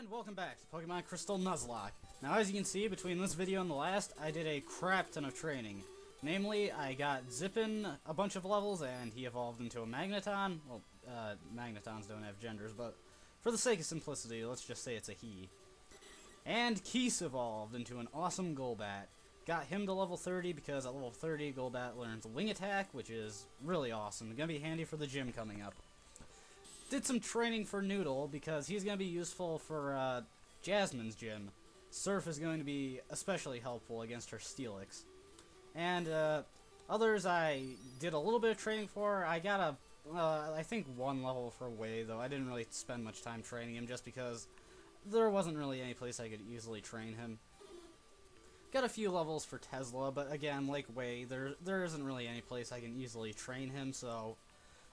And welcome back to Pokemon Crystal Nuzlocke. Now, as you can see, between this video and the last, I did a crap ton of training. Namely, I got Zippin a bunch of levels, and he evolved into a Magneton. Well, Magnetons don't have genders, but for the sake of simplicity, let's just say it's a he. And Keese evolved into an awesome Golbat. Got him to level 30 because at level 30, Golbat learns Wing Attack, which is really awesome. Gonna be handy for the gym coming up. Did some training for Noodle because he's going to be useful for Jasmine's gym. Surf is going to be especially helpful against her Steelix. And others I did a little bit of training for. I got I think 1 level for Wei, though I didn't really spend much time training him just because there wasn't really any place I could easily train him. Got a few levels for Tesla, but again, like Wei, there isn't really any place I can easily train him, so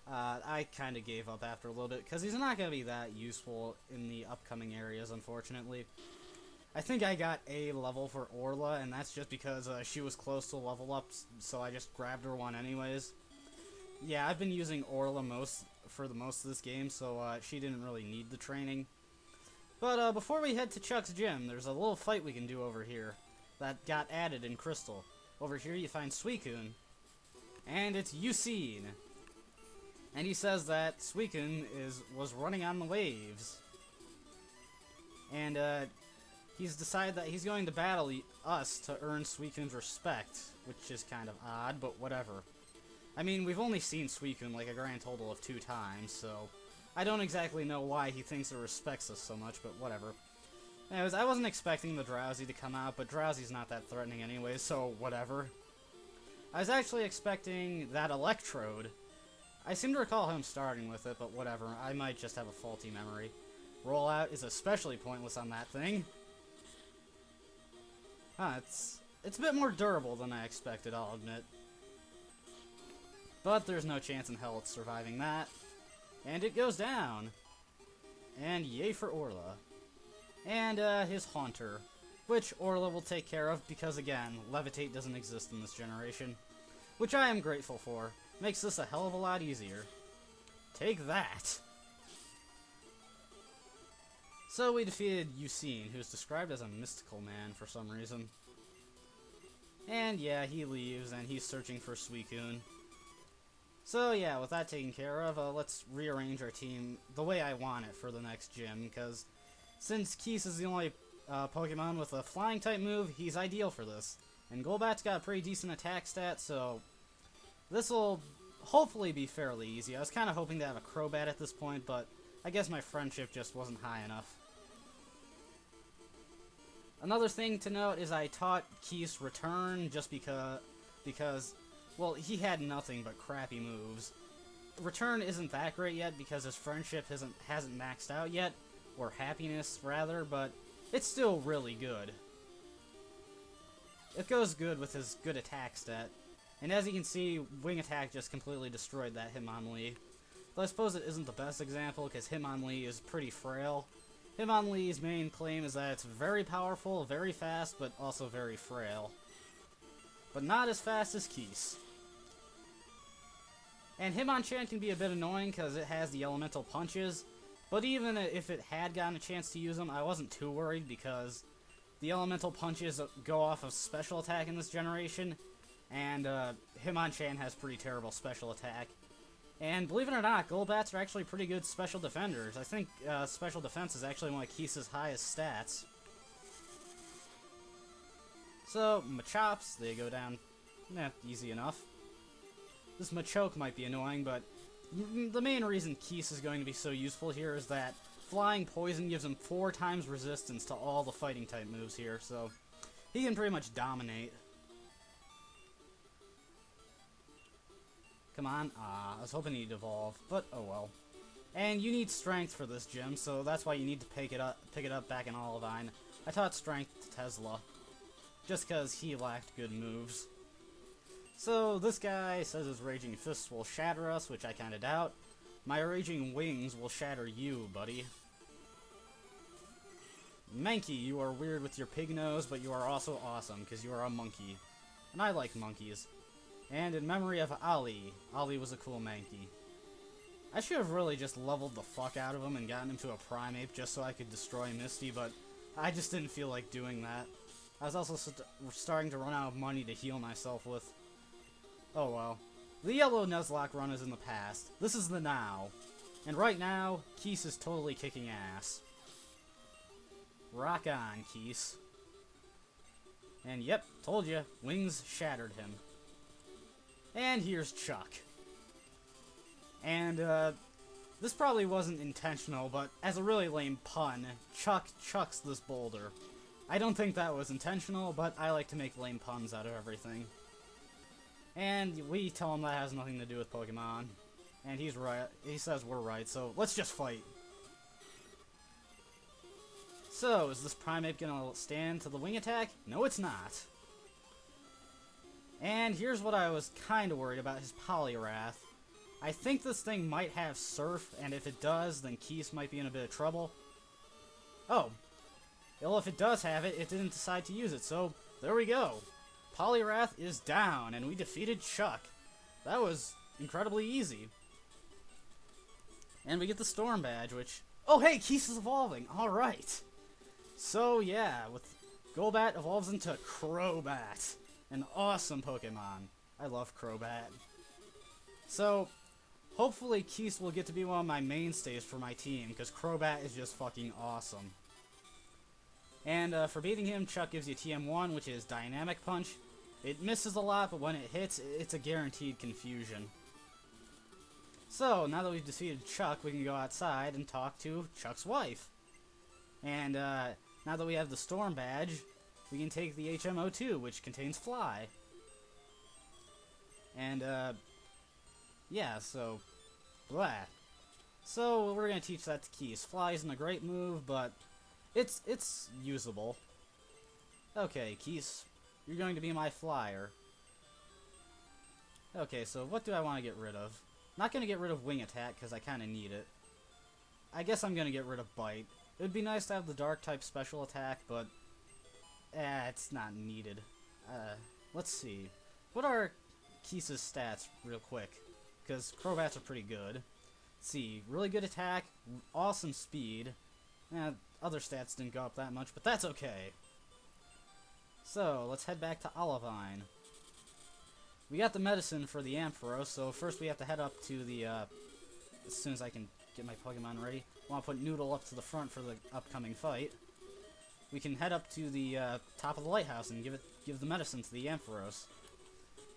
I kind of gave up after a little bit, because he's not going to be that useful in the upcoming areas, unfortunately. I think I got a level for Orla, and that's just because she was close to level up, so I just grabbed her one anyways. Yeah, I've been using Orla for most of this game, so she didn't really need the training. But before we head to Chuck's gym, there's a little fight we can do over here that got added in Crystal. Over here you find Suicune, and it's Yucine. And he says that Suicune was running on the waves. And he's decided that he's going to battle us to earn Suicune's respect, which is kind of odd, but whatever. I mean, we've only seen Suicune like a grand total of 2 times, so I don't exactly know why he thinks it respects us so much, but whatever. Anyways, I wasn't expecting the Drowsy to come out, but Drowsy's not that threatening anyway, so whatever. I was actually expecting that Electrode. I seem to recall him starting with it, but whatever. I might just have a faulty memory. Rollout is especially pointless on that thing. Huh, it's a bit more durable than I expected, I'll admit. But there's no chance in hell it's surviving that. And it goes down. And yay for Orla. And his Haunter, which Orla will take care of because, again, Levitate doesn't exist in this generation. Which I am grateful for. Makes this a hell of a lot easier. Take that! So we defeated Yucine, who's described as a mystical man for some reason. And yeah, he leaves, and he's searching for Suicune. So yeah, with that taken care of, let's rearrange our team the way I want it for the next gym, because since Keese is the only Pokemon with a flying-type move, he's ideal for this. And Golbat's got a pretty decent attack stat, so this'll hopefully be fairly easy. I was kind of hoping to have a Crobat at this point, but I guess my friendship just wasn't high enough. Another thing to note is I taught Keese Return just because, well, he had nothing but crappy moves. Return isn't that great yet because his friendship hasn't maxed out yet, or happiness, rather, but it's still really good. It goes good with his good attack stat. And as you can see, Wing Attack just completely destroyed that Hitmonlee. Though I suppose it isn't the best example, because Hitmonlee is pretty frail. Hitmonlee's main claim is that it's very powerful, very fast, but also very frail. But not as fast as Keese. And Hitmonchan can be a bit annoying because it has the elemental punches, but even if it had gotten a chance to use them, I wasn't too worried because the elemental punches go off of special attack in this generation, and Hitmonchan has pretty terrible special attack. And believe it or not, Golbats are actually pretty good special defenders. I think special defense is actually one of Keese's highest stats. So, Machops, they go down, easy enough. This Machoke might be annoying, but the main reason Keese is going to be so useful here is that Flying Poison gives him 4 times resistance to all the fighting type moves here, so he can pretty much dominate. Come on. I was hoping he'd evolve, but oh well. And you need Strength for this gym, so that's why you need to pick it up back in Olivine. I taught Strength to Tesla, just because he lacked good moves. So this guy says his Raging Fists will shatter us, which I kinda doubt. My Raging Wings will shatter you, buddy. Mankey, you are weird with your pig nose, but you are also awesome, because you are a monkey. And I like monkeys. And in memory of Ali was a cool Mankey. I should have really just leveled the fuck out of him and gotten him to a Primeape just so I could destroy Misty, but I just didn't feel like doing that. I was also starting to run out of money to heal myself with. Oh well. The yellow Nuzlocke run is in the past. This is the now. And right now, Keese is totally kicking ass. Rock on, Keese. And yep, told you, wings shattered him. And here's Chuck. And, this probably wasn't intentional, but as a really lame pun, Chuck chucks this boulder. I don't think that was intentional, but I like to make lame puns out of everything. And we tell him that has nothing to do with Pokemon. And he's right. He says we're right, so let's just fight. So, is this Primeape gonna stand to the wing attack? No, it's not. And here's what I was kinda worried about, his Poliwrath. I think this thing might have Surf, and if it does, then Keese might be in a bit of trouble. Oh. Well, if it does have it, it didn't decide to use it, so there we go. Poliwrath is down, and we defeated Chuck. That was incredibly easy. And we get the Storm Badge, which... Oh, hey, Keese is evolving! Alright. So, yeah, with Golbat evolves into Crobat. An awesome Pokemon. I love Crobat. So, hopefully Keese will get to be one of my mainstays for my team, because Crobat is just fucking awesome. And for beating him, Chuck gives you TM1, which is Dynamic Punch. It misses a lot, but when it hits, it's a guaranteed confusion. So, now that we've defeated Chuck, we can go outside and talk to Chuck's wife. And now that we have the Storm Badge, we can take the HMO2, which contains Fly. And, yeah, so, blah. So, we're going to teach that to Keese. Fly isn't a great move, but it's usable. Okay, Keese, you're going to be my flyer. Okay, so what do I want to get rid of? Not going to get rid of Wing Attack, because I kind of need it. I guess I'm going to get rid of Bite. It would be nice to have the Dark-type special attack, but it's not needed. Let's see. What are Keese's stats, real quick? Because Crobats are pretty good. Let's see. Really good attack, awesome speed. Other stats didn't go up that much, but that's okay. So, let's head back to Olivine. We got the medicine for the Ampharos, so first we have to head up to the, as soon as I can get my Pokemon ready. I want to put Noodle up to the front for the upcoming fight. We can head up to the top of the lighthouse and give the medicine to the Ampharos.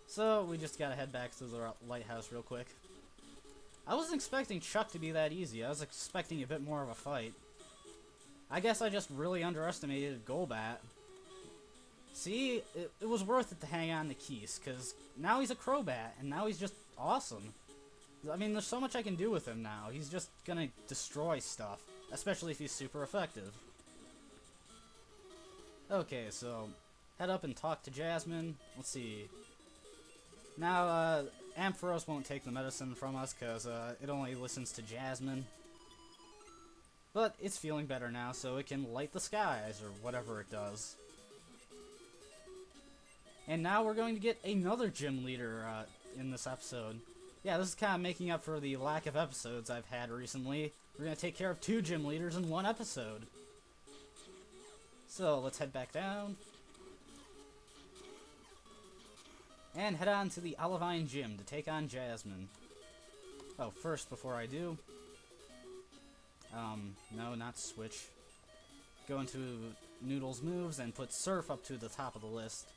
So, we just gotta head back to the lighthouse real quick. I wasn't expecting Chuck to be that easy. I was expecting a bit more of a fight. I guess I just really underestimated Golbat. See, it was worth it to hang on to Keese, because now he's a Crobat, and now he's just awesome. I mean, there's so much I can do with him now. He's just gonna destroy stuff, especially if he's super effective. Okay, so, head up and talk to Jasmine. Let's see. Now, Ampharos won't take the medicine from us, because it only listens to Jasmine. But it's feeling better now, so it can light the skies, or whatever it does. And now we're going to get another gym leader in this episode. Yeah, this is kind of making up for the lack of episodes I've had recently. We're going to take care of 2 gym leaders in 1 episode. So, let's head back down. And head on to the Olivine Gym to take on Jasmine. Oh, first, before I do... no, not switch. Go into Noodle's moves and put Surf up to the top of the list.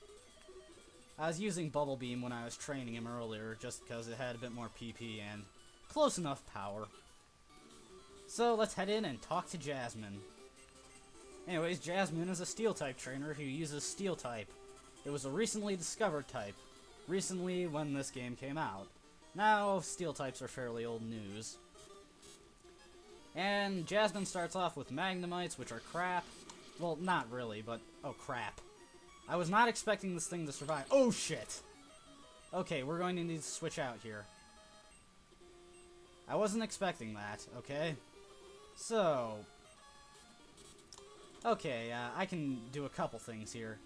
I was using Bubble Beam when I was training him earlier, just because it had a bit more PP and close enough power. So let's head in and talk to Jasmine. Anyways, Jasmine is a Steel-type trainer who uses Steel-type. It was a recently discovered type. Recently, when this game came out. Now, Steel-types are fairly old news. And Jasmine starts off with Magnemites, which are crap. Well, not really, but... oh, crap. I was not expecting this thing to survive. Oh, shit! Okay, we're going to need to switch out here. I wasn't expecting that, okay? So... okay, I can do a couple things here.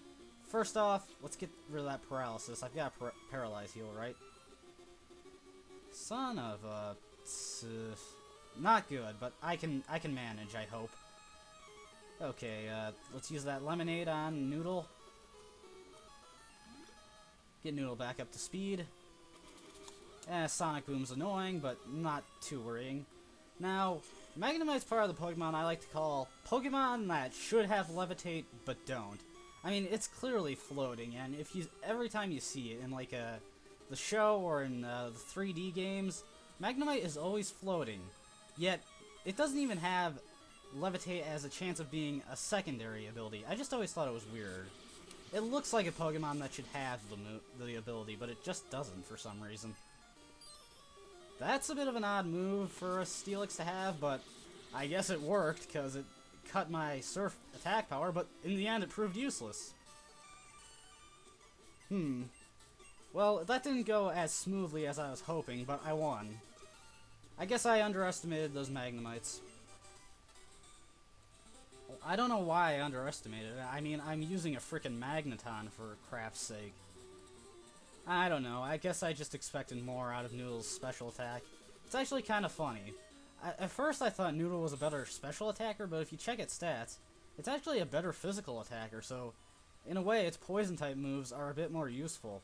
First off, let's get rid of that paralysis. I've got a paralyze heal, right? Son of a... not good, but I can manage, I hope. Okay, let's use that lemonade on Noodle. Get Noodle back up to speed. Sonic Boom's annoying, but not too worrying. Now, Magnemite's part of the Pokemon I like to call Pokemon that should have Levitate, but don't. I mean, it's clearly floating, and every time you see it in like the show or in the 3D games, Magnemite is always floating. Yet, it doesn't even have Levitate as a chance of being a secondary ability. I just always thought it was weird. It looks like a Pokemon that should have the ability, but it just doesn't for some reason. That's a bit of an odd move for a Steelix to have, but I guess it worked, because it cut my Surf attack power, but in the end it proved useless. Well, that didn't go as smoothly as I was hoping, but I won. I guess I underestimated those Magnemites. I don't know why I underestimated it. I mean, I'm using a frickin' Magneton for crap's sake. I don't know, I guess I just expected more out of Noodle's special attack. It's actually kind of funny. At first I thought Noodle was a better special attacker, but if you check its stats, it's actually a better physical attacker, so in a way its poison-type moves are a bit more useful.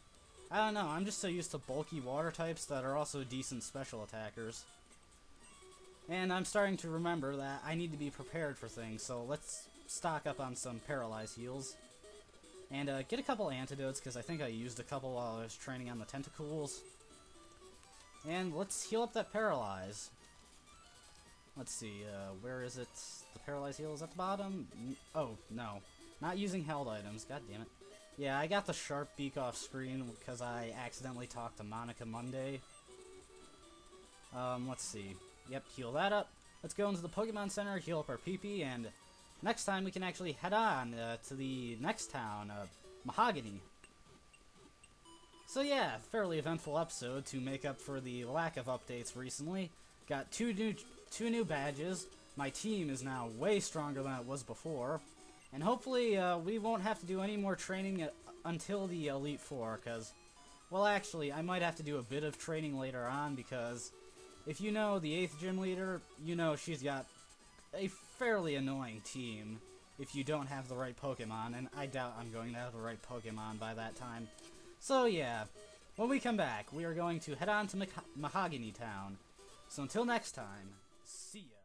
I don't know, I'm just so used to bulky water types that are also decent special attackers. And I'm starting to remember that I need to be prepared for things, so let's stock up on some Paralyze heals. And get a couple antidotes, because I think I used a couple while I was training on the Tentacools. And let's heal up that Paralyze. Let's see, where is it? The Paralyze heal is at the bottom? Oh, no. Not using held items, god damn it. Yeah, I got the Sharp Beak off screen because I accidentally talked to Monica Monday. Let's see. Yep, heal that up. Let's go into the Pokemon Center, heal up our PP, and next time we can actually head on to the next town, Mahogany. So yeah, fairly eventful episode to make up for the lack of updates recently. Got two new badges. My team is now way stronger than it was before. And hopefully we won't have to do any more training until the Elite Four, because, well actually, I might have to do a bit of training later on, because if you know the 8th gym leader, you know she's got a fairly annoying team if you don't have the right Pokemon, and I doubt I'm going to have the right Pokemon by that time. So yeah, when we come back, we are going to head on to Mahogany Town. So until next time, see ya.